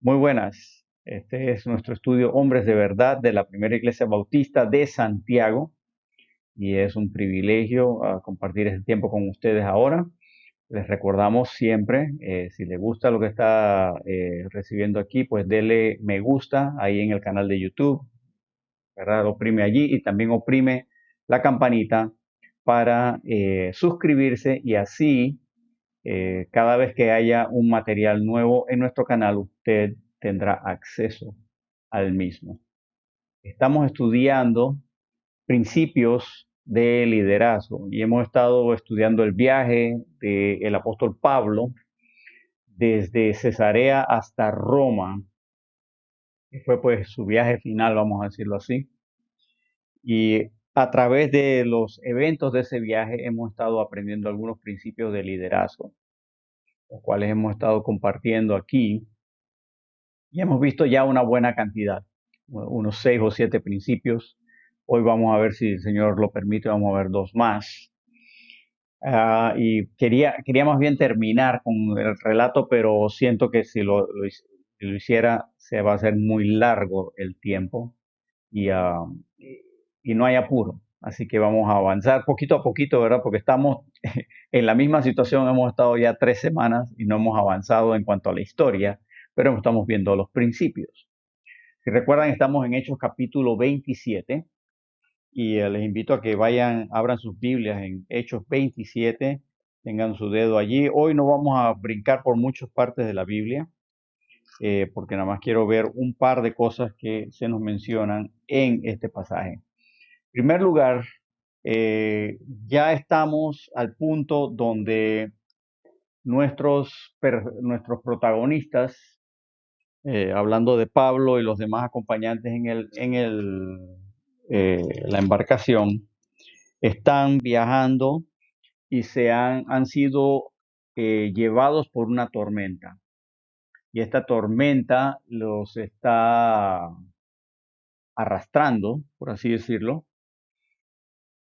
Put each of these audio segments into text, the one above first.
Muy buenas. Este es nuestro estudio Hombres de Verdad de la Primera Iglesia Bautista de Santiago y es un privilegio compartir este tiempo con ustedes ahora. Les recordamos siempre, si les gusta lo que está recibiendo aquí, pues dele me gusta ahí en el canal de YouTube, ¿verdad? Oprime allí y también oprime la campanita para suscribirse y así cada vez que haya un material nuevo en nuestro canal, usted tendrá acceso al mismo. Estamos estudiando principios de liderazgo y hemos estado estudiando el viaje del apóstol Pablo desde Cesarea hasta Roma, que fue pues su viaje final, vamos a decirlo así. Y a través de los eventos de ese viaje hemos estado aprendiendo algunos principios de liderazgo, los cuales hemos estado compartiendo aquí. Y hemos visto ya una buena cantidad, unos 6 o 7 principios. Hoy vamos a ver si el Señor lo permite, vamos a ver dos más. Y quería más bien terminar con el relato, pero siento que si lo hiciera se va a hacer muy largo el tiempo y no hay apuro. Así que vamos a avanzar poquito a poquito, ¿verdad? Porque estamos en la misma situación, hemos estado ya 3 semanas y no hemos avanzado en cuanto a la historia, pero estamos viendo los principios. Si recuerdan, estamos en Hechos capítulo 27 y les invito a que vayan, abran sus Biblias en Hechos 27, tengan su dedo allí. Hoy no vamos a brincar por muchas partes de la Biblia, porque nada más quiero ver un par de cosas que se nos mencionan en este pasaje. En primer lugar, ya estamos al punto donde nuestros protagonistas, hablando de Pablo y los demás acompañantes la embarcación, están viajando y han sido llevados por una tormenta. Y esta tormenta los está arrastrando, por así decirlo,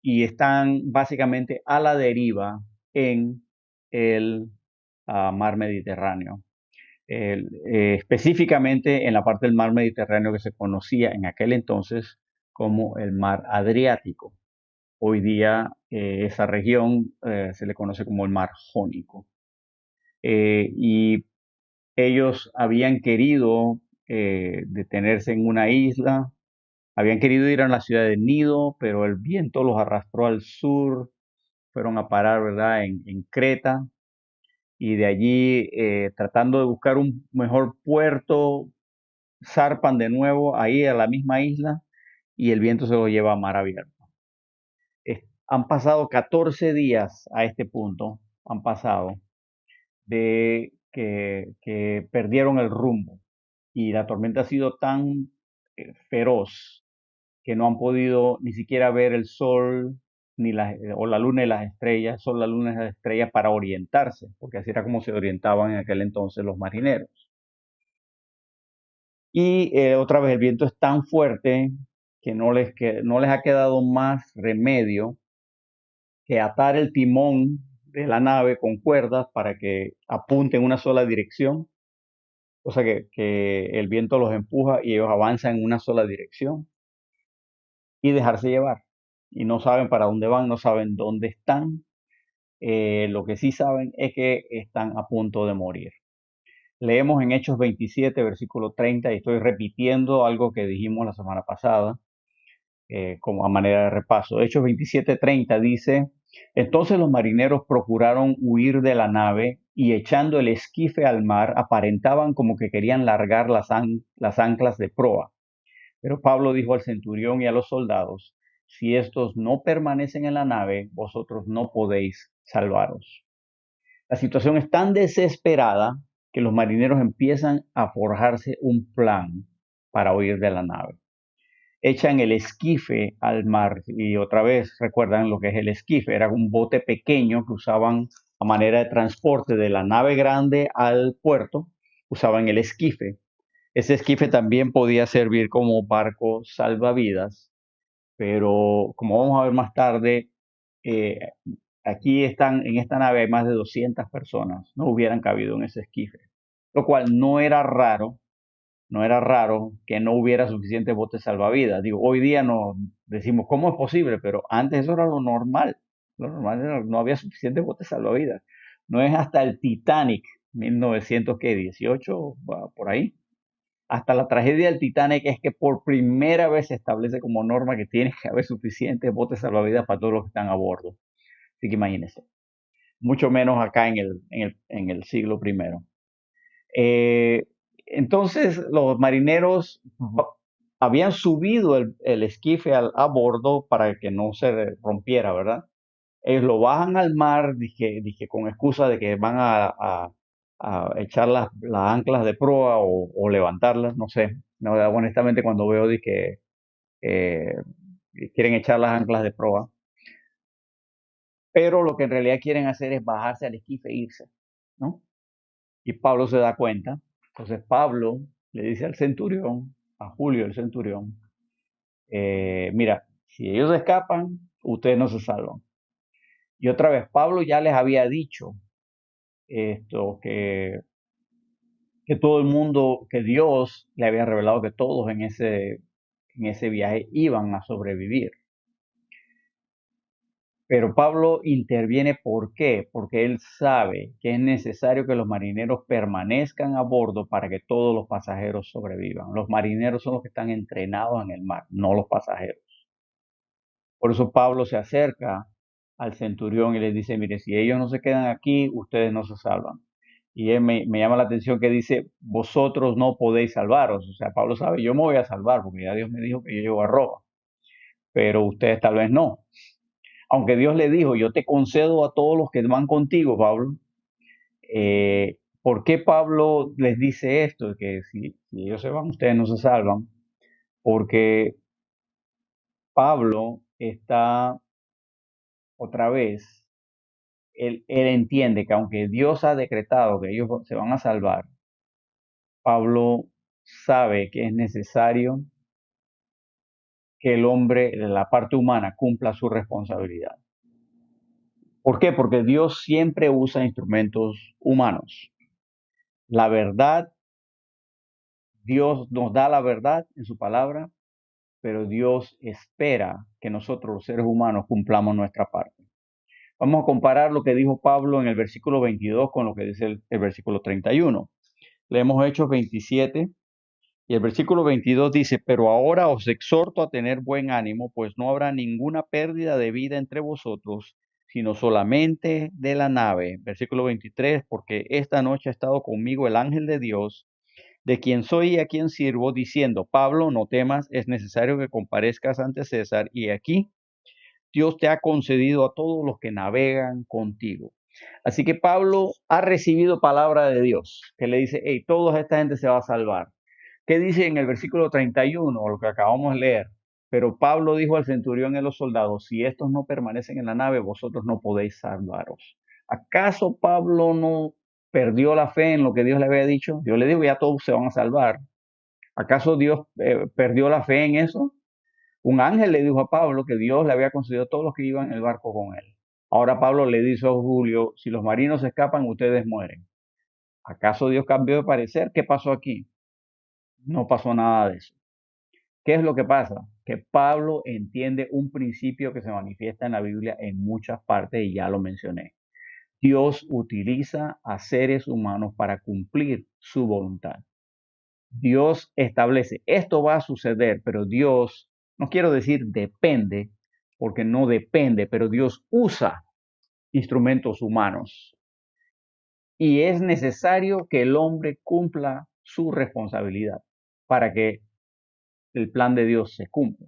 y están básicamente a la deriva en el mar Mediterráneo. Específicamente en la parte del mar Mediterráneo que se conocía en aquel entonces como el mar Adriático. Hoy día esa región se le conoce como el mar Jónico. Y ellos habían querido detenerse en una isla, habían querido ir a la ciudad de Nido, pero el viento los arrastró al sur, fueron a parar, ¿verdad?, en Creta, y de allí, tratando de buscar un mejor puerto, zarpan de nuevo ahí a la misma isla y el viento se lo lleva a mar abierto. Han pasado 14 días a este punto, han pasado de que perdieron el rumbo y la tormenta ha sido tan feroz que no han podido ni siquiera ver el sol o la luna y las estrellas, son la luna y las estrellas para orientarse, porque así era como se orientaban en aquel entonces los marineros. Y otra vez el viento es tan fuerte que no les ha quedado más remedio que atar el timón de la nave con cuerdas para que apunte en una sola dirección, o sea que el viento los empuja y ellos avanzan en una sola dirección y dejarse llevar. Y no saben para dónde van, no saben dónde están. Lo que sí saben es que están a punto de morir. Leemos en Hechos 27, versículo 30, y estoy repitiendo algo que dijimos la semana pasada, como a manera de repaso. Hechos 27:30 dice: entonces los marineros procuraron huir de la nave y echando el esquife al mar aparentaban como que querían largar las anclas de proa. Pero Pablo dijo al centurión y a los soldados: si estos no permanecen en la nave, vosotros no podéis salvaros. La situación es tan desesperada que los marineros empiezan a forjarse un plan para huir de la nave. Echan el esquife al mar y otra vez recuerdan lo que es el esquife. Era un bote pequeño que usaban a manera de transporte de la nave grande al puerto. Usaban el esquife. Ese esquife también podía servir como barco salvavidas, pero como vamos a ver más tarde, eh, en esta nave hay más de 200 personas, no hubieran cabido en ese esquife, lo cual no era raro no era raro que no hubiera suficientes botes salvavidas. Digo, hoy día nos decimos, ¿cómo es posible? Pero antes eso era lo normal. Lo normal era, no había suficientes botes salvavidas. No es hasta el Titanic, 1918, por ahí. Hasta la tragedia del Titanic es que por primera vez se establece como norma que tiene que haber suficientes botes salvavidas para todos los que están a bordo. Así que imagínense. Mucho menos acá en el siglo primero. Eh, entonces los marineros habían subido el esquife a bordo para que no se rompiera, ¿verdad? Ellos lo bajan al mar, dije, con excusa de que van a echar las anclas de proa o levantarlas, no sé. No, honestamente, cuando veo dije, eh, que quieren echar las anclas de proa, pero lo que en realidad quieren hacer es bajarse al esquife e irse, ¿no? Y Pablo se da cuenta. Entonces Pablo le dice al centurión, a Julio el centurión, mira, si ellos escapan, ustedes no se salvan. Y otra vez, Pablo ya les había dicho esto, que todo el mundo, que Dios le había revelado que todos en ese viaje iban a sobrevivir. Pero Pablo interviene, ¿por qué? Porque él sabe que es necesario que los marineros permanezcan a bordo para que todos los pasajeros sobrevivan. Los marineros son los que están entrenados en el mar, no los pasajeros. Por eso Pablo se acerca al centurión y le dice, mire, si ellos no se quedan aquí, ustedes no se salvan. Y él me llama la atención que dice, vosotros no podéis salvaros. O sea, Pablo sabe, yo me voy a salvar porque ya Dios me dijo que yo llego a Roma, pero ustedes tal vez no. Aunque Dios le dijo, yo te concedo a todos los que van contigo, Pablo. ¿Por qué Pablo les dice esto? Que si ellos se van, ustedes no se salvan. Porque Pablo está otra vez, él entiende que aunque Dios ha decretado que ellos se van a salvar, Pablo sabe que es necesario que el hombre, la parte humana, cumpla su responsabilidad. ¿Por qué? Porque Dios siempre usa instrumentos humanos. La verdad, Dios nos da la verdad en su palabra, pero Dios espera que nosotros los seres humanos cumplamos nuestra parte. Vamos a comparar lo que dijo Pablo en el versículo 22 con lo que dice el versículo 31. Leemos Hechos 27 y el versículo 22 dice, pero ahora os exhorto a tener buen ánimo, pues no habrá ninguna pérdida de vida entre vosotros, sino solamente de la nave. Versículo 23, porque esta noche ha estado conmigo el ángel de Dios, de quien soy y a quien sirvo, diciendo, Pablo, no temas, es necesario que comparezcas ante César, y aquí Dios te ha concedido a todos los que navegan contigo. Así que Pablo ha recibido palabra de Dios, que le dice, hey, toda esta gente se va a salvar. ¿Qué dice en el versículo 31, o lo que acabamos de leer? Pero Pablo dijo al centurión y a los soldados, si estos no permanecen en la nave, vosotros no podéis salvaros. ¿Acaso Pablo no perdió la fe en lo que Dios le había dicho? Dios le dijo, ya todos se van a salvar. ¿Acaso Dios perdió la fe en eso? Un ángel le dijo a Pablo que Dios le había concedido a todos los que iban en el barco con él. Ahora Pablo le dice a Julio, si los marinos escapan, ustedes mueren. ¿Acaso Dios cambió de parecer? ¿Qué pasó aquí? No pasó nada de eso. ¿Qué es lo que pasa? Que Pablo entiende un principio que se manifiesta en la Biblia en muchas partes y ya lo mencioné. Dios utiliza a seres humanos para cumplir su voluntad. Dios establece, esto va a suceder, pero Dios, no quiero decir depende, porque no depende, pero Dios usa instrumentos humanos. Y es necesario que el hombre cumpla su responsabilidad para que el plan de Dios se cumpla.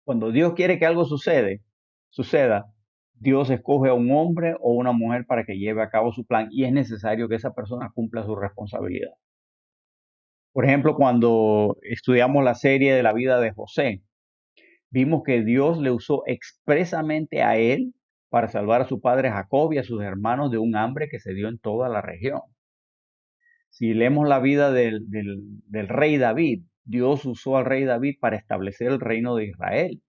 Cuando Dios quiere que algo suceda, Dios escoge a un hombre o una mujer para que lleve a cabo su plan y es necesario que esa persona cumpla su responsabilidad. Por ejemplo, cuando estudiamos la serie de la vida de José, vimos que Dios le usó expresamente a él para salvar a su padre Jacob y a sus hermanos de un hambre que se dio en toda la región. Si leemos la vida del rey David, Dios usó al rey David para establecer el reino de Israel.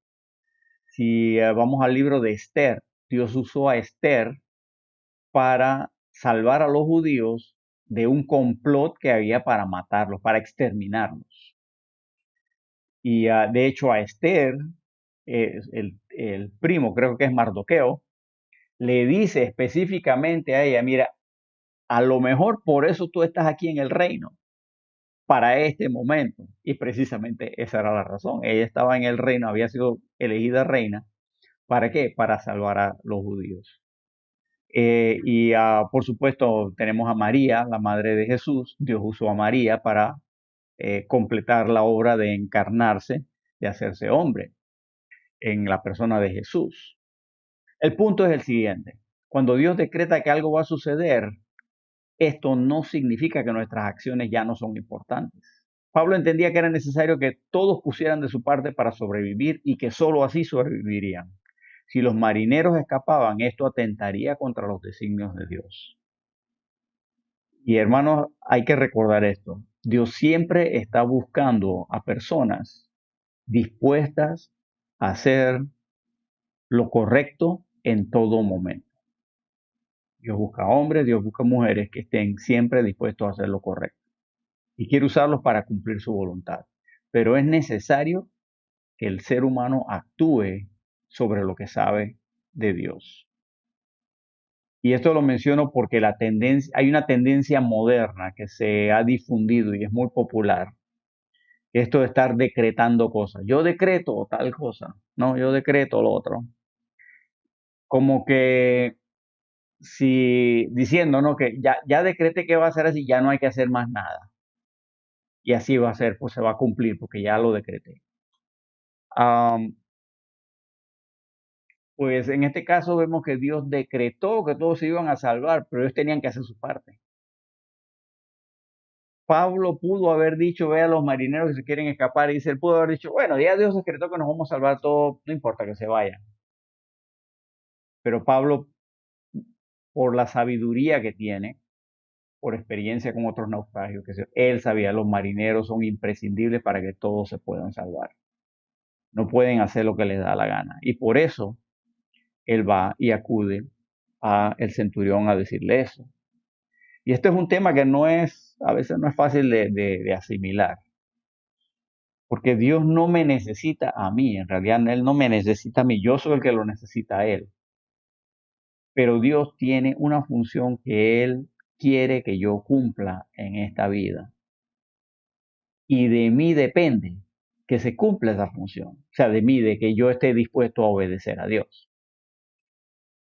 Si vamos al libro de Esther, Dios usó a Esther para salvar a los judíos de un complot que había para matarlos, para exterminarlos. Y de hecho a Esther, el primo, creo que es Mardoqueo, le dice específicamente a ella, mira, a lo mejor por eso tú estás aquí en el reino, para este momento. Y precisamente esa era la razón. Ella estaba en el reino, había sido elegida reina. ¿Para qué? Para salvar a los judíos. Por supuesto tenemos a María, la madre de Jesús. Dios usó a María para completar la obra de encarnarse, de hacerse hombre en la persona de Jesús. El punto es el siguiente. Cuando Dios decreta que algo va a suceder, esto no significa que nuestras acciones ya no son importantes. Pablo entendía que era necesario que todos pusieran de su parte para sobrevivir y que sólo así sobrevivirían. Si los marineros escapaban, esto atentaría contra los designios de Dios. Y hermanos, hay que recordar esto. Dios siempre está buscando a personas dispuestas a hacer lo correcto en todo momento. Dios busca hombres, Dios busca mujeres que estén siempre dispuestos a hacer lo correcto. Y quiere usarlos para cumplir su voluntad. Pero es necesario que el ser humano actúe sobre lo que sabe de Dios. Y esto lo menciono porque hay una tendencia moderna que se ha difundido y es muy popular. Esto de estar decretando cosas. Yo decreto tal cosa, no, yo decreto lo otro. Como que si diciendo, ¿no? Que ya decrete que va a ser así, ya no hay que hacer más nada. Y así va a ser, pues se va a cumplir porque ya lo decreté. Pues en este caso vemos que Dios decretó que todos se iban a salvar, pero ellos tenían que hacer su parte. Pablo pudo haber dicho, ve a los marineros que se quieren escapar, y dice, él pudo haber dicho, bueno, ya Dios decretó que nos vamos a salvar todos, no importa que se vayan. Pero Pablo, por la sabiduría que tiene, por experiencia con otros naufragios, él sabía, los marineros son imprescindibles para que todos se puedan salvar. No pueden hacer lo que les da la gana. Y por eso él va y acude a el centurión a decirle eso. Y este es un tema que a veces no es fácil de asimilar, porque Dios no me necesita a mí, en realidad Él no me necesita a mí, yo soy el que lo necesita a Él. Pero Dios tiene una función que Él quiere que yo cumpla en esta vida. Y de mí depende que se cumpla esa función. O sea, de mí, de que yo esté dispuesto a obedecer a Dios.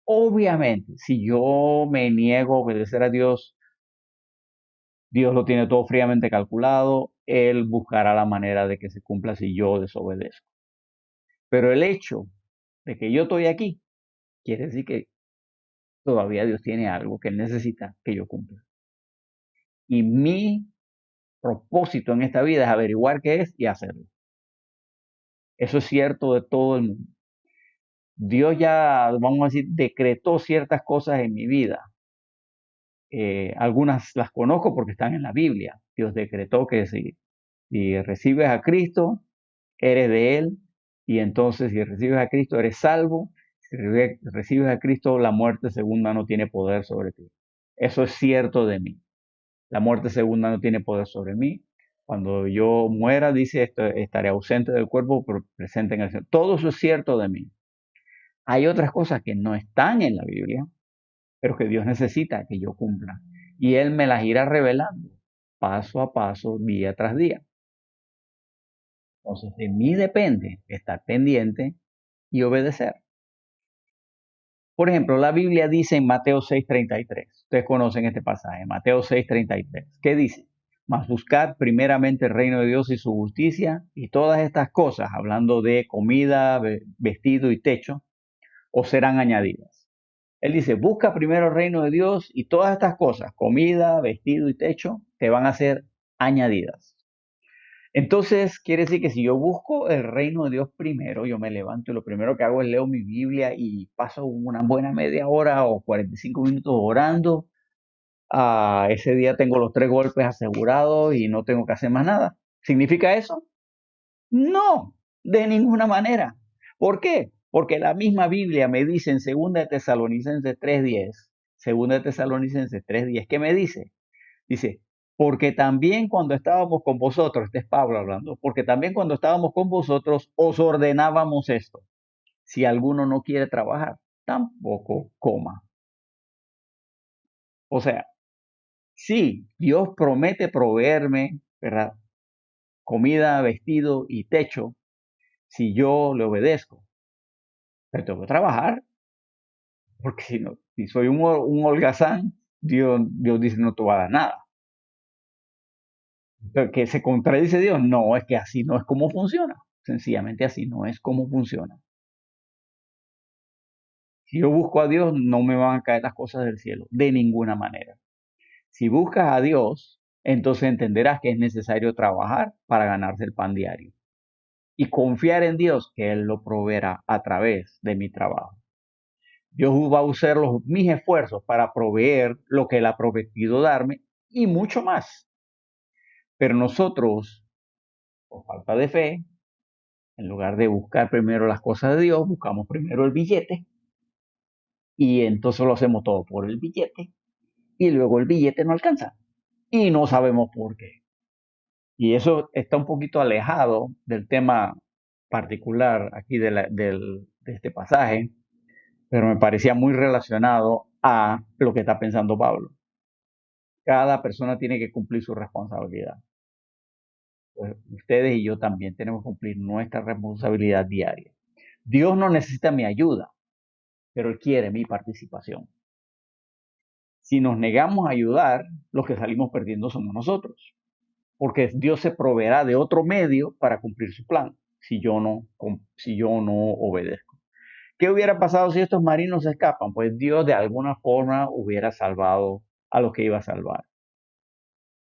Obviamente, si yo me niego a obedecer a Dios, Dios lo tiene todo fríamente calculado, Él buscará la manera de que se cumpla si yo desobedezco. Pero el hecho de que yo estoy aquí, quiere decir que todavía Dios tiene algo que Él necesita que yo cumpla. Y mi propósito en esta vida es averiguar qué es y hacerlo. Eso es cierto de todo el mundo. Dios ya, vamos a decir, decretó ciertas cosas en mi vida. Algunas las conozco porque están en la Biblia. Dios decretó que si recibes a Cristo, eres de Él, y entonces si recibes a Cristo, eres salvo. Si recibes a Cristo, la muerte segunda no tiene poder sobre ti. Eso es cierto de mí. La muerte segunda no tiene poder sobre mí. Cuando yo muera, dice, estaré ausente del cuerpo, pero presente en el Señor. Todo eso es cierto de mí. Hay otras cosas que no están en la Biblia, pero que Dios necesita que yo cumpla. Y Él me las irá revelando paso a paso, día tras día. Entonces, de mí depende estar pendiente y obedecer. Por ejemplo, la Biblia dice en Mateo 6:33, ustedes conocen este pasaje, Mateo 6:33, ¿qué dice? Mas buscad primeramente el reino de Dios y su justicia, y todas estas cosas, hablando de comida, vestido y techo, os serán añadidas. Él dice, busca primero el reino de Dios y todas estas cosas, comida, vestido y techo, te van a ser añadidas. Entonces, quiere decir que si yo busco el reino de Dios primero, yo me levanto y lo primero que hago es leo mi Biblia y paso una buena media hora o 45 minutos orando. Ese día tengo los 3 golpes asegurados y no tengo que hacer más nada. ¿Significa eso? No, de ninguna manera. ¿Por qué? Porque la misma Biblia me dice en 2 de Tesalonicenses 3:10, 2 de Tesalonicenses 3:10, ¿qué me dice? Dice, porque también cuando estábamos con vosotros, este es Pablo hablando, porque también cuando estábamos con vosotros os ordenábamos esto. Si alguno no quiere trabajar, tampoco coma. O sea, sí, Dios promete proveerme, ¿verdad? Comida, vestido y techo si yo le obedezco. Pero tengo que trabajar, porque si no, si soy un holgazán, Dios dice no te va a dar nada. Pero que se contradice Dios, no, es que así no es como funciona. Sencillamente así no es como funciona. Si yo busco a Dios, no me van a caer las cosas del cielo, de ninguna manera. Si buscas a Dios, entonces entenderás que es necesario trabajar para ganarse el pan diario. Y confiar en Dios que Él lo proveerá a través de mi trabajo. Dios va a usar mis esfuerzos para proveer lo que Él ha prometido darme y mucho más. Pero nosotros, por falta de fe, en lugar de buscar primero las cosas de Dios, buscamos primero el billete y entonces lo hacemos todo por el billete y luego el billete no alcanza y no sabemos por qué. Y eso está un poquito alejado del tema particular aquí de este pasaje, pero me parecía muy relacionado a lo que está pensando Pablo. Cada persona tiene que cumplir su responsabilidad. Pues ustedes y yo también tenemos que cumplir nuestra responsabilidad diaria. Dios no necesita mi ayuda, pero Él quiere mi participación. Si nos negamos a ayudar, los que salimos perdiendo somos nosotros, porque Dios se proveerá de otro medio para cumplir su plan, si yo no obedezco. ¿Qué hubiera pasado si estos marinos se escapan? Pues Dios de alguna forma hubiera salvado a los que iba a salvar.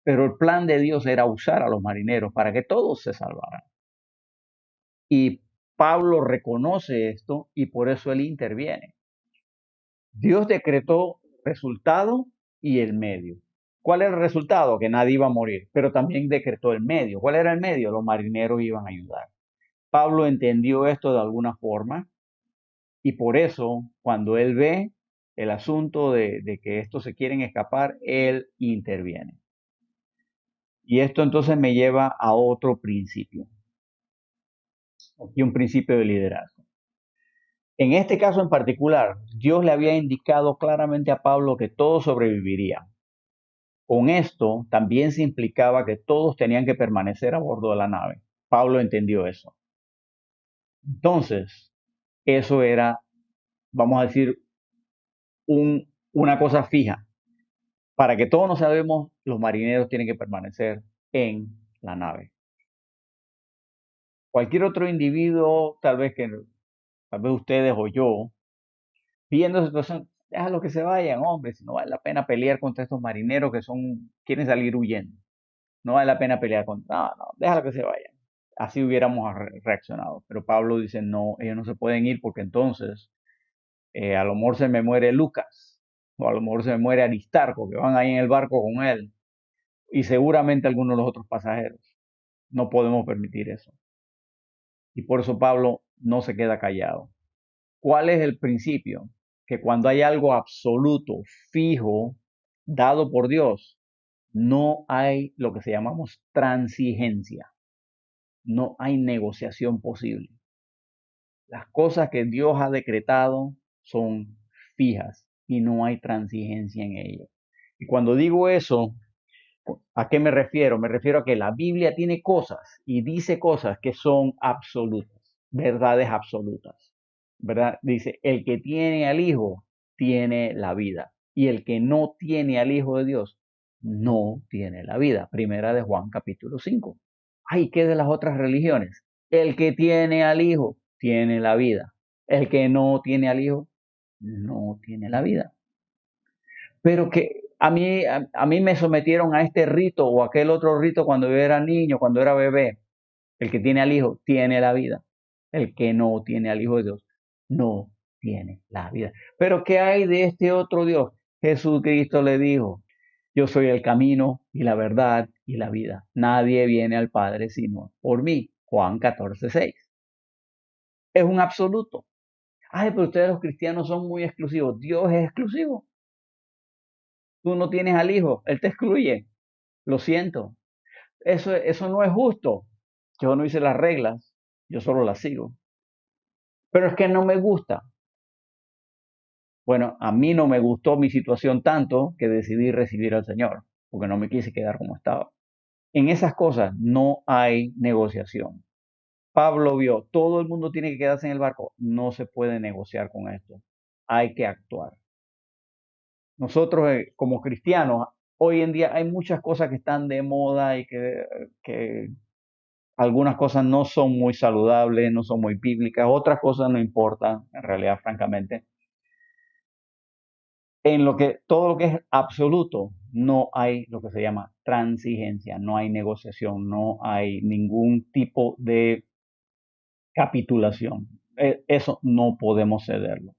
Pero el plan de Dios era usar a los marineros para que todos se salvaran. Y Pablo reconoce esto y por eso él interviene. Dios decretó resultado y el medio. ¿Cuál era el resultado? Que nadie iba a morir, pero también decretó el medio. ¿Cuál era el medio? Los marineros iban a ayudar. Pablo entendió esto de alguna forma y por eso cuando él ve el asunto de que estos se quieren escapar, él interviene. Y esto entonces me lleva a otro principio, aquí un principio de liderazgo. En este caso en particular, Dios le había indicado claramente a Pablo que todos sobrevivirían. Con esto también se implicaba que todos tenían que permanecer a bordo de la nave. Pablo entendió eso. Entonces, eso era, vamos a decir, una cosa fija. Para que todos nos sabemos, los marineros tienen que permanecer en la nave. Cualquier otro individuo, tal vez ustedes o yo, viendo esa situación, déjalo que se vayan, hombre, si no vale la pena pelear contra estos marineros quieren salir huyendo. No vale la pena pelear contra, no, déjalo que se vayan. Así hubiéramos reaccionado. Pero Pablo dice, no, ellos no se pueden ir porque entonces a lo mejor se me muere Lucas, o a lo mejor se me muere Aristarco, que van ahí en el barco con él, y seguramente algunos de los otros pasajeros. No podemos permitir eso. Y por eso Pablo no se queda callado. ¿Cuál es el principio? Que cuando hay algo absoluto, fijo, dado por Dios, no hay lo que se llamamos transigencia. No hay negociación posible. Las cosas que Dios ha decretado son fijas y no hay transigencia en ellas. Y cuando digo eso, ¿a qué me refiero? Me refiero a que la Biblia tiene cosas y dice cosas que son absolutas, verdades absolutas. ¿Verdad? Dice, el que tiene al Hijo tiene la vida y el que no tiene al Hijo de Dios no tiene la vida. Primera de Juan capítulo 5. Ay, ¿qué de las otras religiones? El que tiene al Hijo tiene la vida. El que no tiene al Hijo no tiene la vida. Pero que a mí me sometieron a este rito o aquel otro rito cuando yo era niño, cuando era bebé. El que tiene al Hijo tiene la vida. El que no tiene al Hijo de Dios no tiene la vida. Pero ¿qué hay de este otro Dios? Jesucristo le dijo, yo soy el camino y la verdad y la vida. Nadie viene al Padre sino por mí. Juan 14:6. Es un absoluto. Ay, pero ustedes los cristianos son muy exclusivos. Dios es exclusivo. Tú no tienes al Hijo, Él te excluye. Lo siento, eso no es justo. Yo no hice las reglas, yo solo las sigo. Pero es que no me gusta. Bueno, a mí no me gustó mi situación tanto que decidí recibir al Señor, porque no me quise quedar como estaba. En esas cosas no hay negociación. Pablo vio, todo el mundo tiene que quedarse en el barco. No se puede negociar con esto. Hay que actuar. Nosotros, como cristianos, hoy en día hay muchas cosas que están de moda y que algunas cosas no son muy saludables, no son muy bíblicas, otras cosas no importan, en realidad, francamente. En todo lo que es absoluto, no hay lo que se llama transigencia, no hay negociación, no hay ningún tipo de capitulación. Eso no podemos cederlo.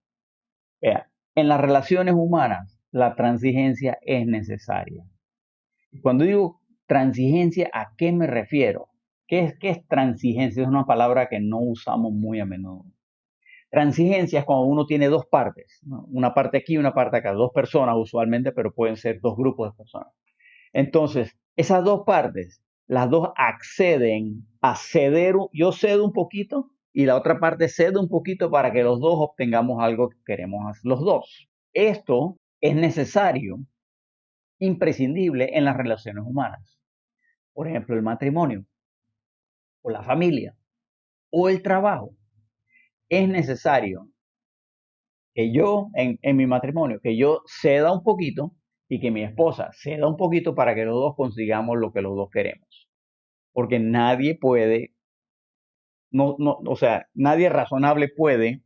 Vea, en las relaciones humanas, la transigencia es necesaria. Cuando digo transigencia, ¿a qué me refiero? Qué es transigencia? Es una palabra que no usamos muy a menudo. Transigencia es cuando uno tiene dos partes, ¿no? Una parte aquí y una parte acá, dos personas usualmente, pero pueden ser dos grupos de personas. Entonces, esas dos partes, las dos acceden a ceder, yo cedo un poquito y la otra parte cede un poquito para que los dos obtengamos algo que queremos hacer los dos. Esto es necesario, imprescindible en las relaciones humanas. Por ejemplo, el matrimonio o la familia o el trabajo. Es necesario que yo, en mi matrimonio, que yo ceda un poquito y que mi esposa ceda un poquito para que los dos consigamos lo que los dos queremos. Porque nadie puede, o sea, nadie razonable puede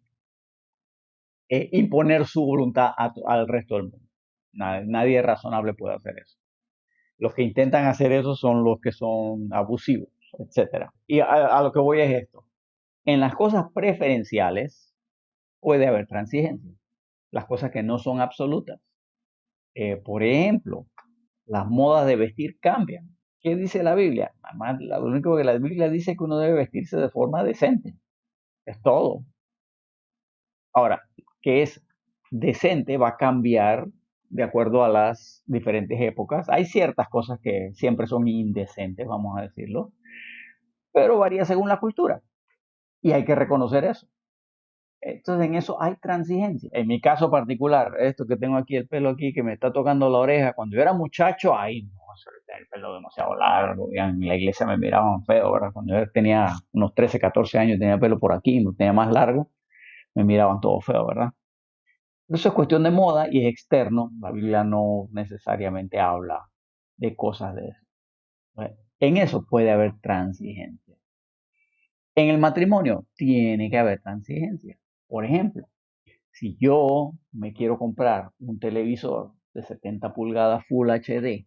imponer su voluntad al resto del mundo. Nadie razonable puede hacer eso. Los que intentan hacer eso son los que son abusivos, etcétera. Y a lo que voy es esto. En las cosas preferenciales puede haber transigencia. Las cosas que no son absolutas. Por ejemplo, las modas de vestir cambian. ¿Qué dice la Biblia? Además, lo único que la Biblia dice es que uno debe vestirse de forma decente. Es todo. Ahora, ¿qué es decente? Va a cambiar de acuerdo a las diferentes épocas. Hay ciertas cosas que siempre son indecentes, vamos a decirlo, pero varía según la cultura. Y hay que reconocer eso. Entonces en eso hay transigencia. En mi caso particular, esto que tengo aquí, el pelo aquí, que me está tocando la oreja, cuando yo era muchacho, ay no, el pelo demasiado largo, ya en la iglesia me miraban feo, ¿verdad? Cuando yo tenía unos 13, 14 años, tenía pelo por aquí, no tenía más largo, me miraban todo feo, ¿verdad? Eso es cuestión de moda y es externo, la Biblia no necesariamente habla de cosas de eso. En eso puede haber transigencia. En el matrimonio tiene que haber transigencia. Por ejemplo, si yo me quiero comprar un televisor de 70 pulgadas Full HD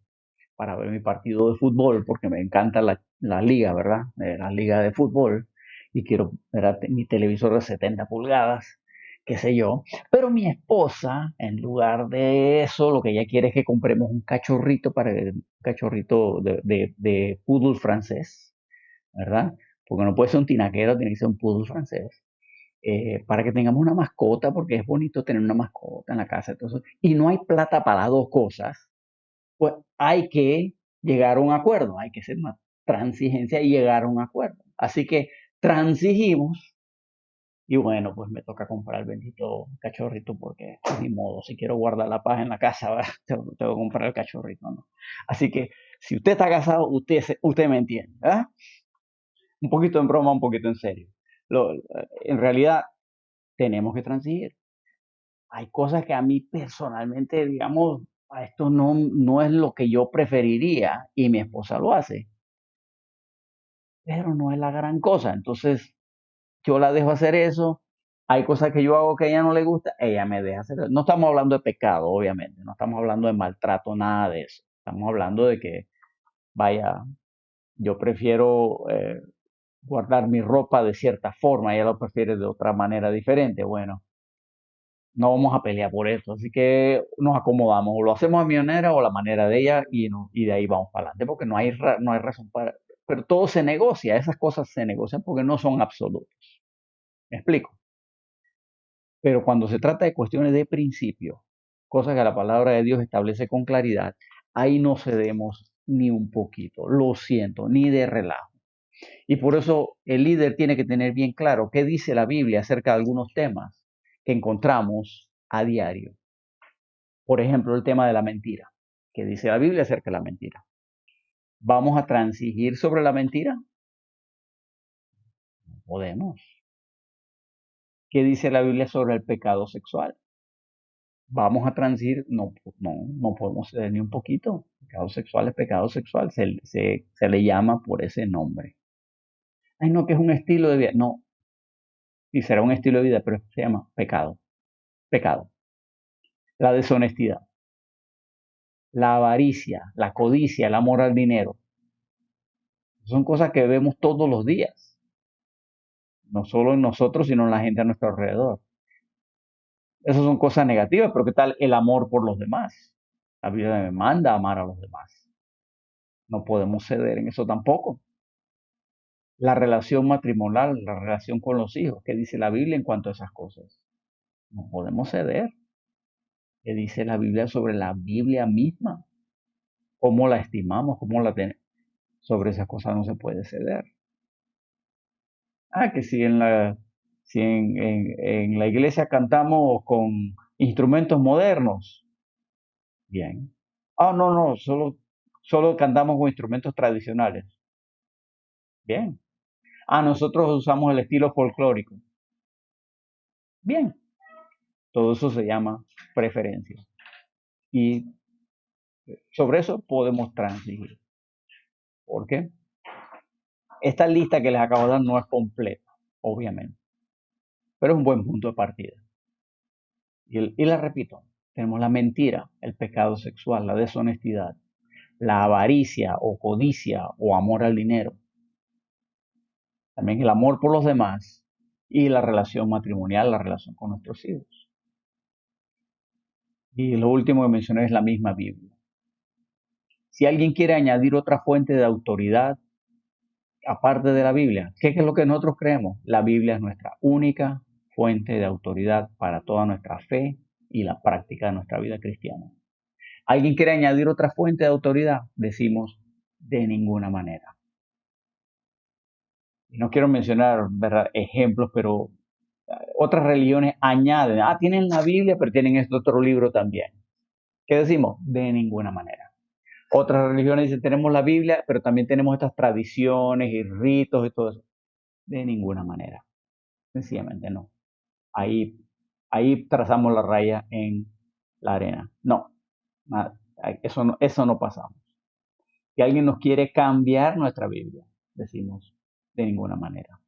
para ver mi partido de fútbol, porque me encanta la liga, ¿verdad? La liga de fútbol, y quiero ver mi televisor de 70 pulgadas, qué sé yo. Pero mi esposa, en lugar de eso, lo que ella quiere es que compremos un cachorrito un cachorrito de poodle francés, ¿verdad? Porque no puede ser un tinaquero, tiene que ser un poodle francés para que tengamos una mascota, porque es bonito tener una mascota en la casa. Entonces, y no hay plata para las dos cosas, pues hay que llegar a un acuerdo, hay que hacer una transigencia y llegar a un acuerdo. Así que transigimos y bueno, pues me toca comprar el bendito cachorrito porque ni modo, si quiero guardar la paz en la casa, tengo que comprar el cachorrito, ¿no? Así que si usted está casado, usted me entiende, ¿verdad? Un poquito en broma, un poquito en serio. En realidad tenemos que transigir. Hay cosas que a mí personalmente, digamos, a esto no es lo que yo preferiría y mi esposa lo hace, pero no es la gran cosa. Entonces, yo la dejo hacer eso. Hay cosas que yo hago que a ella no le gusta, ella me deja hacer eso. No estamos hablando de pecado, obviamente, no estamos hablando de maltrato, nada de eso. Estamos hablando de que, vaya, yo prefiero guardar mi ropa de cierta forma, ella lo prefiere de otra manera diferente. Bueno, no vamos a pelear por eso. Así que nos acomodamos, o lo hacemos a mi manera o a la manera de ella y de ahí vamos para adelante, porque no hay razón para... Pero todo se negocia, esas cosas se negocian porque no son absolutos. ¿Me explico? Pero cuando se trata de cuestiones de principio, cosas que la palabra de Dios establece con claridad, ahí no cedemos ni un poquito, lo siento, ni de relajo. Y por eso el líder tiene que tener bien claro qué dice la Biblia acerca de algunos temas que encontramos a diario. Por ejemplo, el tema de la mentira. ¿Qué dice la Biblia acerca de la mentira? ¿Vamos a transigir sobre la mentira? No podemos. ¿Qué dice la Biblia sobre el pecado sexual? ¿Vamos a transigir? No, no podemos ceder ni un poquito. Pecado sexual es pecado sexual. Se le llama por ese nombre. Ay, no, que es un estilo de vida. No, y será un estilo de vida, pero se llama pecado. Pecado. La deshonestidad, la avaricia, la codicia, el amor al dinero. Son cosas que vemos todos los días, no solo en nosotros, sino en la gente a nuestro alrededor. Esas son cosas negativas, pero ¿qué tal el amor por los demás? La Biblia me manda a amar a los demás. No podemos ceder en eso tampoco. La relación matrimonial, la relación con los hijos, ¿qué dice la Biblia en cuanto a esas cosas? No podemos ceder. ¿Qué dice la Biblia sobre la Biblia misma? ¿Cómo la estimamos? ¿Cómo la tenemos? Sobre esas cosas no se puede ceder. Que si en la iglesia cantamos con instrumentos modernos, bien. No, solo cantamos con instrumentos tradicionales, bien. Nosotros usamos el estilo folclórico, bien. Todo eso se llama preferencia. Y sobre eso podemos transigir. ¿Por qué? Esta lista que les acabo de dar no es completa, obviamente, pero es un buen punto de partida. Y la repito, tenemos la mentira, el pecado sexual, la deshonestidad, la avaricia o codicia o amor al dinero, también el amor por los demás y la relación matrimonial, la relación con nuestros hijos. Y lo último que mencioné es la misma Biblia. Si alguien quiere añadir otra fuente de autoridad aparte de la Biblia, ¿qué es lo que nosotros creemos? La Biblia es nuestra única fuente de autoridad para toda nuestra fe y la práctica de nuestra vida cristiana. ¿Alguien quiere añadir otra fuente de autoridad? Decimos, de ninguna manera. Y no quiero mencionar, ¿verdad?, ejemplos, pero otras religiones añaden, tienen la Biblia, pero tienen este otro libro también. ¿Qué decimos? De ninguna manera. Otras religiones dicen, tenemos la Biblia, pero también tenemos estas tradiciones y ritos y todo eso. De ninguna manera. Sencillamente no. Ahí, ahí trazamos la raya en la arena. No, eso no pasamos. Si alguien nos quiere cambiar nuestra Biblia, decimos, de ninguna manera.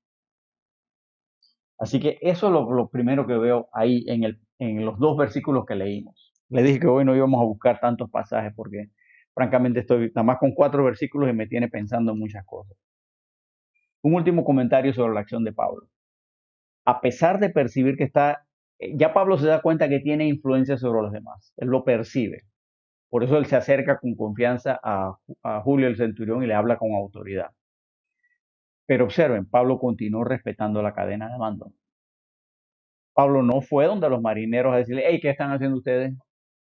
Así que eso es lo primero que veo ahí en los dos versículos que leímos. Le dije que hoy no íbamos a buscar tantos pasajes porque francamente estoy nada más con 4 versículos y me tiene pensando en muchas cosas. Un último comentario sobre la acción de Pablo. A pesar de percibir que ya Pablo se da cuenta que tiene influencia sobre los demás. Él lo percibe. Por eso él se acerca con confianza a Julio el centurión y le habla con autoridad. Pero observen, Pablo continuó respetando la cadena de mando. Pablo no fue donde los marineros a decirle, hey, ¿qué están haciendo ustedes?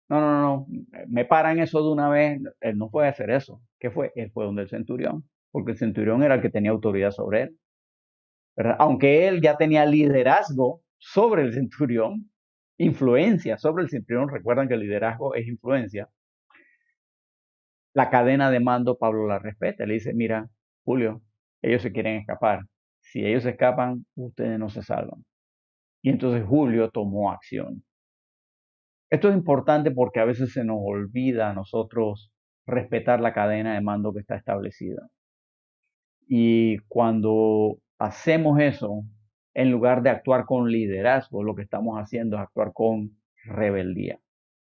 No, me paran eso de una vez. Él no fue a hacer eso. ¿Qué fue? Él fue donde el centurión, porque el centurión era el que tenía autoridad sobre él, ¿verdad? Aunque él ya tenía liderazgo sobre el centurión, influencia sobre el centurión, recuerdan que el liderazgo es influencia. La cadena de mando Pablo la respeta, le dice, mira, Julio, ellos se quieren escapar. Si ellos se escapan, ustedes no se salvan. Y entonces Julio tomó acción. Esto es importante porque a veces se nos olvida a nosotros respetar la cadena de mando que está establecida. Y cuando hacemos eso, en lugar de actuar con liderazgo, lo que estamos haciendo es actuar con rebeldía.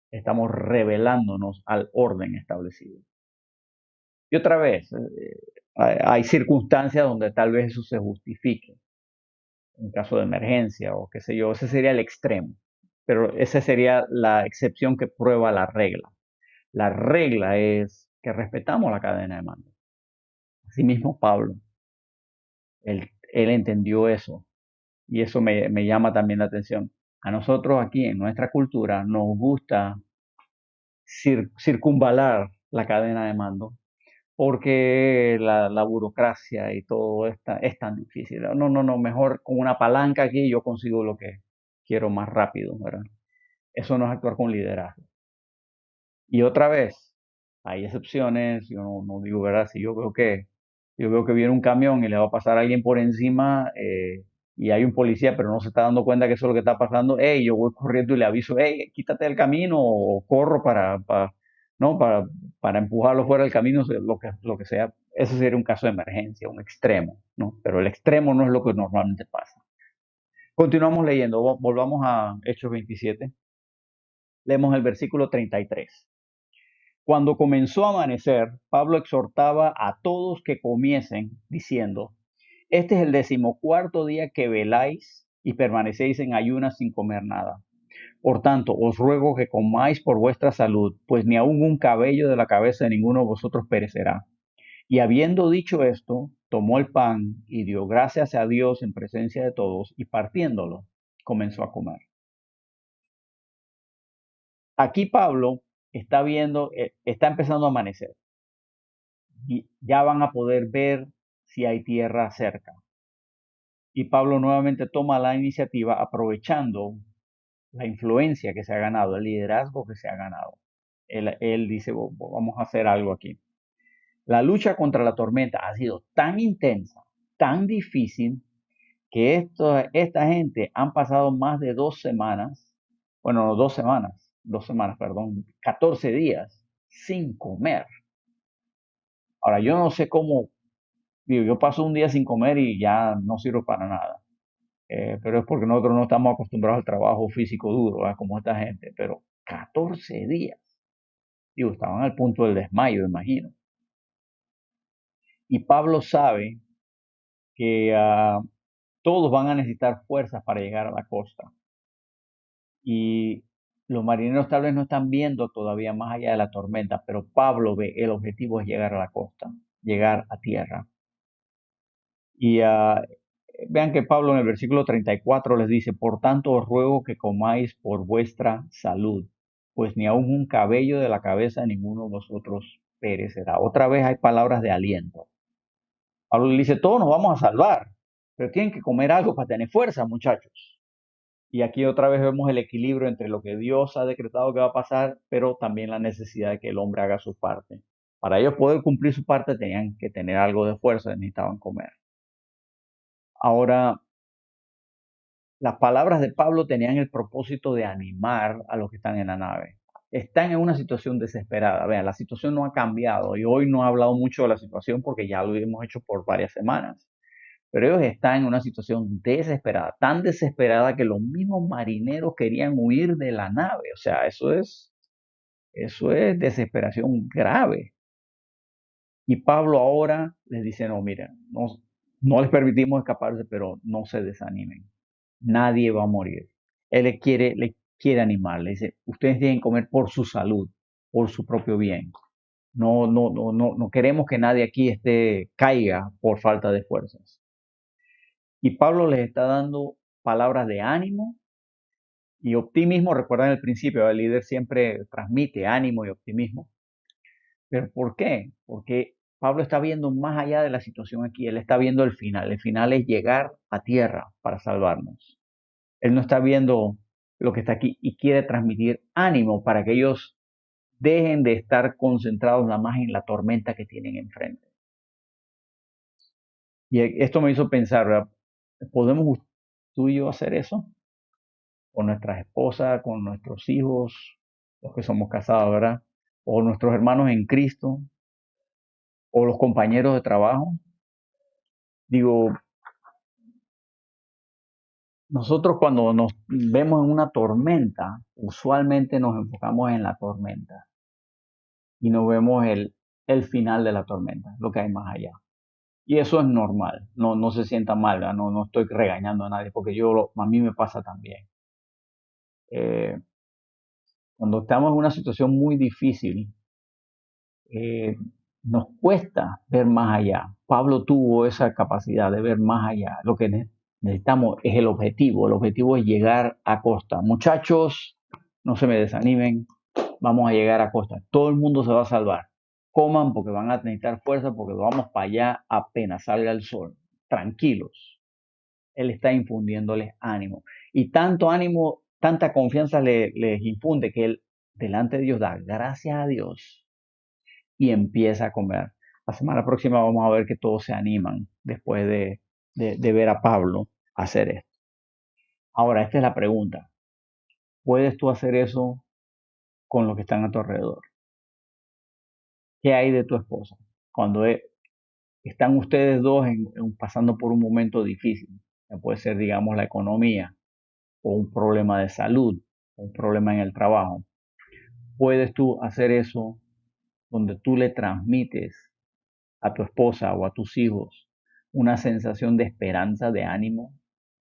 Estamos rebelándonos al orden establecido. Y otra vez, hay circunstancias donde tal vez eso se justifique, en caso de emergencia o qué sé yo, ese sería el extremo, pero esa sería la excepción que prueba la regla. La regla es que respetamos la cadena de mando. Asimismo, Pablo, él entendió eso y eso me llama también la atención. A nosotros aquí en nuestra cultura nos gusta circunvalar la cadena de mando porque la burocracia y todo es tan difícil. No, no, no, mejor con una palanca aquí yo consigo lo que quiero más rápido, ¿verdad? Eso no es actuar con liderazgo. Y otra vez, hay excepciones, yo no digo, ¿verdad? Si yo veo que viene un camión y le va a pasar a alguien por encima y hay un policía, pero no se está dando cuenta que eso es lo que está pasando, hey, yo voy corriendo y le aviso, hey, quítate del camino o corro ¿no? Para empujarlo fuera del camino, lo que sea. Eso sería un caso de emergencia, un extremo, ¿no? Pero el extremo no es lo que normalmente pasa. Continuamos leyendo, volvamos a Hechos 27. Leemos el versículo 33. Cuando comenzó a amanecer, Pablo exhortaba a todos que comiesen, diciendo, este es el 14º día que veláis y permanecéis en ayunas sin comer nada. Por tanto, os ruego que comáis por vuestra salud, pues ni aun un cabello de la cabeza de ninguno de vosotros perecerá. Y habiendo dicho esto, tomó el pan y dio gracias a Dios en presencia de todos, y partiéndolo, comenzó a comer. Aquí Pablo está viendo, está empezando a amanecer. Y ya van a poder ver si hay tierra cerca. Y Pablo nuevamente toma la iniciativa aprovechando la influencia que se ha ganado, el liderazgo que se ha ganado. Él dice, vamos a hacer algo aquí. La lucha contra la tormenta ha sido tan intensa, tan difícil, que esta gente han pasado más de 2 semanas, bueno, no, 2 semanas, perdón, 14 días sin comer. Ahora, yo no sé cómo. Digo, yo paso un día sin comer y ya no sirvo para nada. Pero es porque nosotros no estamos acostumbrados al trabajo físico duro, ¿verdad? Como esta gente. Pero 14 días. Digo, estaban al punto del desmayo, imagino. Y Pablo sabe que todos van a necesitar fuerzas para llegar a la costa. Y los marineros tal vez no están viendo todavía más allá de la tormenta, pero Pablo ve el objetivo es llegar a la costa, llegar a tierra. Y vean que Pablo en el versículo 34 les dice, por tanto os ruego que comáis por vuestra salud, pues ni aun un cabello de la cabeza de ninguno de vosotros perecerá. Otra vez hay palabras de aliento. Pablo le dice, todos nos vamos a salvar, pero tienen que comer algo para tener fuerza, muchachos. Y aquí otra vez vemos el equilibrio entre lo que Dios ha decretado que va a pasar, pero también la necesidad de que el hombre haga su parte. Para ellos poder cumplir su parte tenían que tener algo de fuerza, necesitaban comer. Ahora, las palabras de Pablo tenían el propósito de animar a los que están en la nave. Están en una situación desesperada. Vean, la situación no ha cambiado y hoy no he hablado mucho de la situación porque ya lo hemos hecho por varias semanas. Pero ellos están en una situación desesperada, tan desesperada que los mismos marineros querían huir de la nave. O sea, eso es desesperación grave. Y Pablo ahora les dice, no, miren, no les permitimos escaparse, pero no se desanimen. Nadie va a morir. Él le quiere animar, le dice, ustedes tienen que comer por su salud, por su propio bien. No queremos que nadie aquí caiga por falta de fuerzas. Y Pablo les está dando palabras de ánimo y optimismo. Recuerdan el principio, el líder siempre transmite ánimo y optimismo. ¿Pero por qué? Porque Pablo está viendo más allá de la situación aquí, él está viendo el final. El final es llegar a tierra para salvarnos. Él no está viendo lo que está aquí y quiere transmitir ánimo para que ellos dejen de estar concentrados nada más en la tormenta que tienen enfrente. Y esto me hizo pensar, ¿verdad? ¿Podemos tú y yo hacer eso? Con nuestras esposas, con nuestros hijos, los que somos casados, ¿verdad? O nuestros hermanos en Cristo, o los compañeros de trabajo. Digo, nosotros cuando nos vemos en una tormenta, usualmente nos enfocamos en la tormenta y no vemos el final de la tormenta, lo que hay más allá. Y eso es normal, no se sienta mal, ¿verdad? No estoy regañando a nadie porque a mí me pasa también. Eh, Cuando estamos en una situación muy difícil, eh, nos cuesta ver más allá. Pablo tuvo esa capacidad de ver más allá. Lo que necesitamos es el objetivo es llegar a costa. Muchachos, no se me desanimen, vamos a llegar a costa. Todo el mundo se va a salvar. coman porque van a necesitar fuerza, porque vamos para allá apenas salga el sol. Tranquilos. Él está infundiéndoles ánimo. Y tanto ánimo, tanta confianza les infunde que él delante de Dios da gracias a Dios y empieza a comer. La semana próxima vamos a ver que todos se animan después de ver a Pablo hacer esto. Ahora, esta es la pregunta. ¿Puedes tú hacer eso con los que están a tu alrededor? ¿Qué hay de tu esposa? Cuando están ustedes dos pasando por un momento difícil, puede ser, digamos, la economía o un problema de salud, o un problema en el trabajo. ¿Puedes tú hacer eso donde tú le transmites a tu esposa o a tus hijos una sensación de esperanza, de ánimo,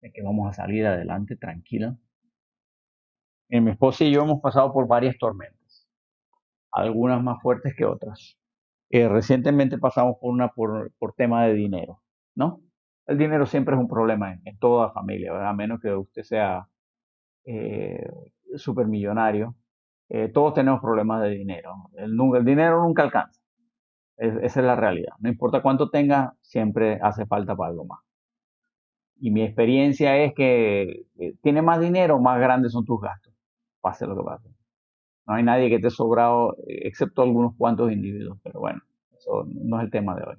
de que vamos a salir adelante tranquila? Mi esposa y yo hemos pasado por varias tormentas, algunas más fuertes que otras. Recientemente pasamos por una por tema de dinero, ¿no? El dinero siempre es un problema en toda familia, ¿verdad? A menos que usted sea eh, supermillonario. Todos tenemos problemas de dinero. El dinero nunca alcanza. Esa es la realidad. No importa cuánto tenga, siempre hace falta para algo más. Y mi experiencia es que tiene más dinero, más grandes son tus gastos. Pase lo que pase. No hay nadie que esté sobrado, excepto algunos cuantos individuos. Pero bueno, eso no es el tema de hoy.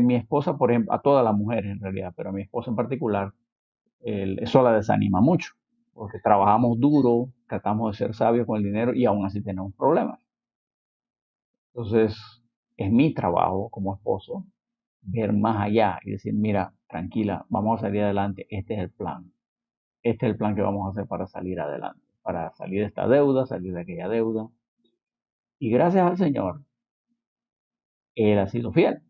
Mi esposa, por ejemplo, a todas las mujeres en realidad, pero a mi esposa en particular, eso la desanima mucho, porque trabajamos duro, tratamos de ser sabios con el dinero y aún así tenemos problemas. Entonces, es mi trabajo como esposo ver más allá y decir, mira, tranquila, vamos a salir adelante, este es el plan. Este es el plan que vamos a hacer para salir adelante, para salir de esta deuda, salir de aquella deuda. Y gracias al Señor, Él ha sido fiel.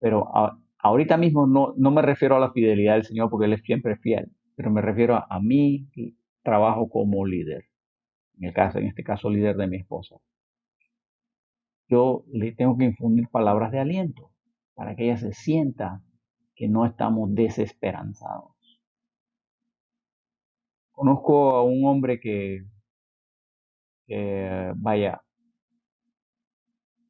Pero ahorita mismo no me refiero a la fidelidad del Señor porque Él es siempre fiel, pero me refiero a mi trabajo como líder. En este caso, líder de mi esposa. Yo le tengo que infundir palabras de aliento para que ella se sienta que no estamos desesperanzados. Conozco a un hombre vaya,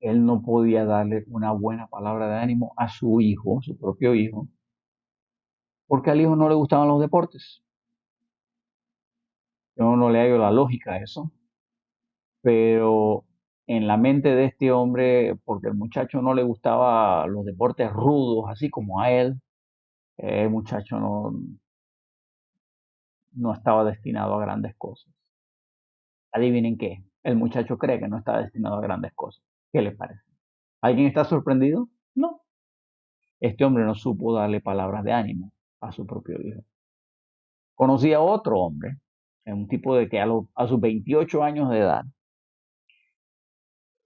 él no podía darle una buena palabra de ánimo a su hijo, su propio hijo, porque al hijo no le gustaban los deportes. Yo no le hallo la lógica a eso, pero en la mente de este hombre, porque el muchacho no le gustaba los deportes rudos, así como a él, el muchacho no estaba destinado a grandes cosas. Adivinen qué, el muchacho cree que no está destinado a grandes cosas. ¿Qué les parece? ¿Alguien está sorprendido? No. Este hombre no supo darle palabras de ánimo a su propio hijo. Conocí a otro hombre, un tipo de que a sus 28 años de edad,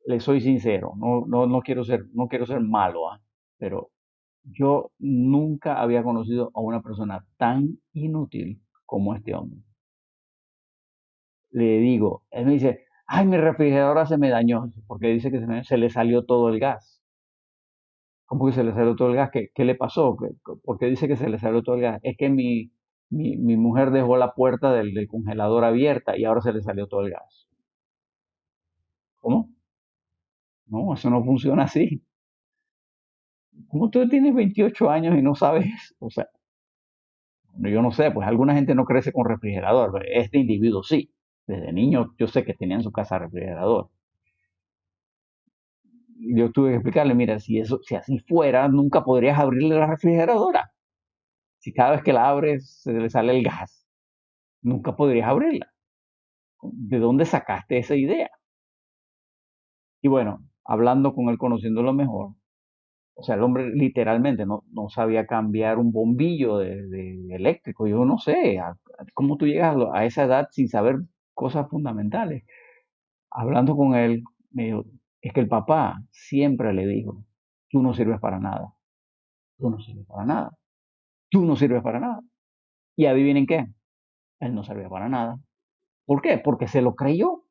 le soy sincero, no quiero ser malo, pero yo nunca había conocido a una persona tan inútil como este hombre. Le digo, él me dice, ay, mi refrigeradora se me dañó, porque dice que se le salió todo el gas. ¿Cómo que se le salió todo el gas? ¿Qué le pasó? ¿Por qué dice que se le salió todo el gas? Es que mi mujer dejó la puerta del congelador abierta y ahora se le salió todo el gas. ¿Cómo? No, eso no funciona así. ¿Cómo tú tienes 28 años y no sabes? O sea, yo no sé, pues alguna gente no crece con refrigerador, pero este individuo sí. Desde niño yo sé que tenía en su casa refrigerador. Y yo tuve que explicarle, mira, si así fuera, nunca podrías abrirle la refrigeradora. Si cada vez que la abres se le sale el gas, nunca podrías abrirla. ¿De dónde sacaste esa idea? Y bueno, hablando con él, conociéndolo mejor, o sea, el hombre literalmente no sabía cambiar un bombillo de eléctrico. Yo no sé, ¿cómo tú llegas a esa edad sin saber cosas fundamentales? Hablando con él, me dijo, es que el papá siempre le dijo, tú no sirves para nada, tú no sirves para nada, tú no sirves para nada. Y adivinen qué, él no servía para nada. ¿Por qué? Porque se lo creyó,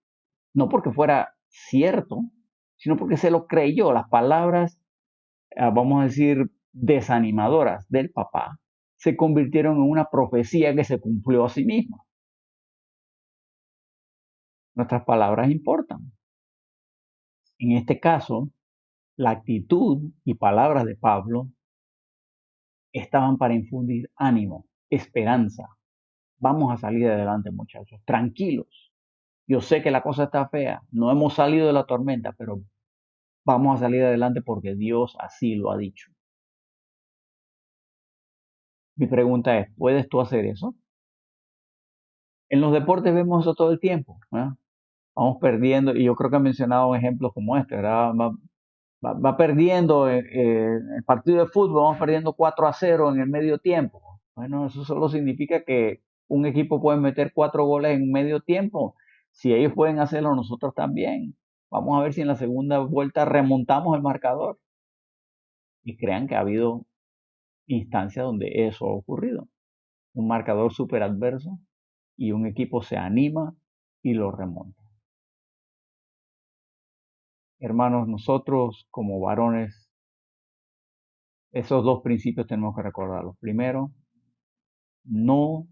no porque fuera cierto, sino porque se lo creyó. Las palabras, vamos a decir, desanimadoras del papá, se convirtieron en una profecía que se cumplió a sí misma. Nuestras palabras importan. En este caso, la actitud y palabras de Pablo estaban para infundir ánimo, esperanza. Vamos a salir adelante, muchachos, tranquilos. Yo sé que la cosa está fea, no hemos salido de la tormenta, pero vamos a salir adelante porque Dios así lo ha dicho. Mi pregunta es, ¿puedes tú hacer eso? En los deportes vemos eso todo el tiempo, ¿verdad? Vamos perdiendo, y yo creo que he mencionado ejemplos como este, ¿verdad? Va perdiendo el partido de fútbol, vamos perdiendo 4-0 en el medio tiempo. Bueno, eso solo significa que un equipo puede meter 4 goles en medio tiempo. Si ellos pueden hacerlo, nosotros también. Vamos a ver si en la segunda vuelta remontamos el marcador. Y crean que ha habido instancias donde eso ha ocurrido. Un marcador súper adverso y un equipo se anima y lo remonta. Hermanos, nosotros como varones, esos dos principios tenemos que recordarlos. Primero, no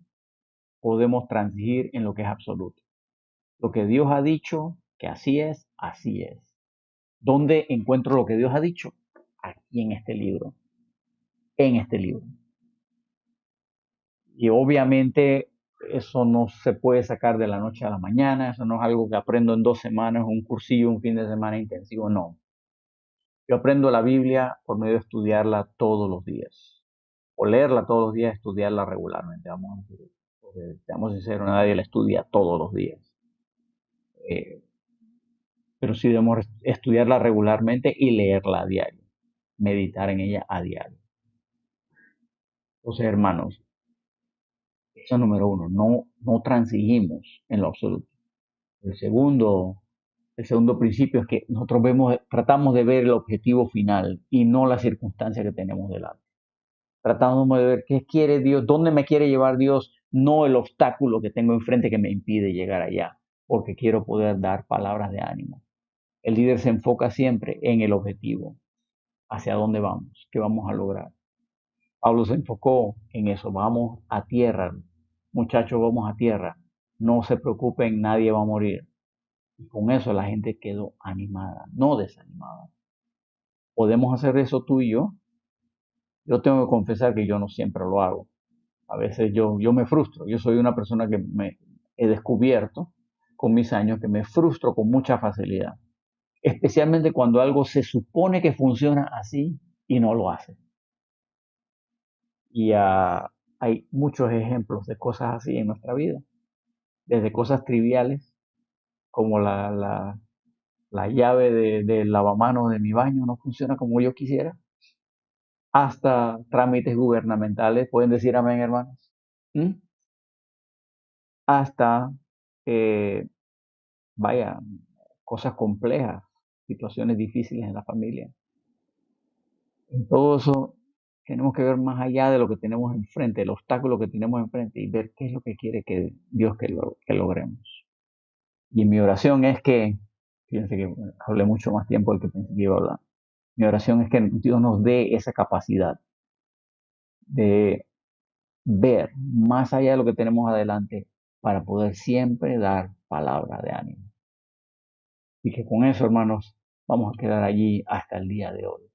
podemos transigir en lo que es absoluto. Lo que Dios ha dicho, que así es, así es. ¿Dónde encuentro lo que Dios ha dicho? Aquí en este libro. En este libro. Y obviamente eso no se puede sacar de la noche a la mañana, eso no es algo que aprendo en 2 semanas, un cursillo, un fin de semana intensivo, no. Yo aprendo la Biblia por medio de estudiarla todos los días, o leerla todos los días, estudiarla regularmente, vamos a decir, porque seamos sinceros, nadie la estudia todos los días. Pero sí debemos estudiarla regularmente y leerla a diario, meditar en ella a diario. Entonces, hermanos, eso es número uno, no transigimos en lo absoluto. El segundo, el segundo principio es que nosotros tratamos de ver el objetivo final y no la circunstancia que tenemos delante. Tratamos de ver qué quiere Dios, dónde me quiere llevar Dios, no el obstáculo que tengo enfrente que me impide llegar allá, porque quiero poder dar palabras de ánimo. El líder se enfoca siempre en el objetivo, hacia dónde vamos, qué vamos a lograr. Pablo se enfocó en eso, vamos a tierra, muchachos, vamos a tierra, no se preocupen, nadie va a morir. Y con eso la gente quedó animada, no desanimada. ¿Podemos hacer eso tú y yo? Yo tengo que confesar que yo no siempre lo hago. A veces yo me frustro, yo soy una persona que me he descubierto con mis años que me frustro con mucha facilidad, especialmente cuando algo se supone que funciona así y no lo hace. Y hay muchos ejemplos de cosas así en nuestra vida, desde cosas triviales como la llave del lavamanos de mi baño no funciona como yo quisiera, hasta trámites gubernamentales, pueden decir amén, hermanos. ¿Mm? Hasta, eh, vaya, cosas complejas, situaciones difíciles en la familia. En todo eso tenemos que ver más allá de lo que tenemos enfrente, el obstáculo que tenemos enfrente y ver qué es lo que quiere que Dios que logremos. Y mi oración es que, fíjense que hablé mucho más tiempo del que pensé que iba a hablar. Mi oración es que Dios nos dé esa capacidad de ver más allá de lo que tenemos adelante para poder siempre dar palabra de ánimo. Y que con eso, hermanos, vamos a quedar allí hasta el día de hoy.